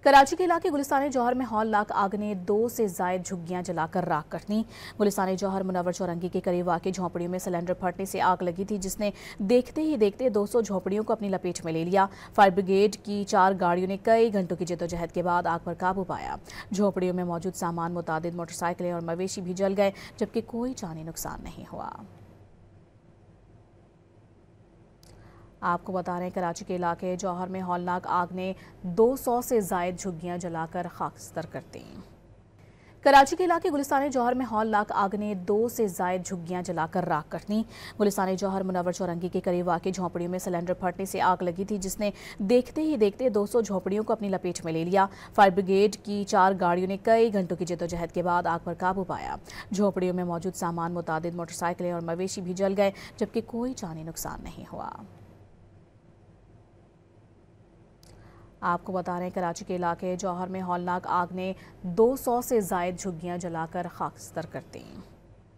کراچی کے علاقے گلستان جوہر میں ہولناک آگ نے 2 سے زائد جھگیاں جلا کر راکھ کر دیں۔ گلستان جوہر منور چورنگی کے قریب واقع جھونپڑیوں میں سلنڈر پھٹنے سے آگ لگی تھی، جس نے دیکھتے ہی دیکھتے 200 جھونپڑیوں کو اپنی لپیٹ میں لے لیا۔ فائر بریگیڈ کی 4 گاڑیوں نے کئی گھنٹوں کی جدوجہد کے بعد آگ پر قابو پایا۔ جھونپڑیوں میں موجود سامان، متعدد موٹر سائیکلیں اور مویشی بھی جل گئے، جبکہ کوئی جانی نقصان نہیں ہوا۔ آپ کو بتا رہے ہیں کراچی کے علاقے جوہر میں ہولناک آگ نے 200 سے زائد جھگیاں جلا کر خاکستر کر دیں۔ کراچی کے علاقے گلستان جوہر میں ہولناک آگ نے 2 سے زائد جھگیاں جلا کر راکھ کر دیں۔ گلستان جوہر منور چورنگی کے قریب واقع جھونپڑیوں میں سلنڈر پھٹنے سے آگ لگی تھی، جس نے دیکھتے ہی دیکھتے 200 جھونپڑیوں کو اپنی لپیٹ میں لے لیا۔ فائر بریگیڈ کی 4 گاڑیوں نے کئی گھنٹوں کی جدوجہد کے بعد آگ پر قابو پایا۔ جھونپڑیوں میں موجود سامان، متعدد موٹر سائیکلیں اور مویشی بھی جل گئے، جبکہ کوئی جانی نقصان نہیں ہوا۔ آپ کو بتا رہے ہیں کراچی کے علاقے جوہر میں ہولناک آگ نے 200 سے زائد جھگیاں جلا کر خاکستر کر دیں۔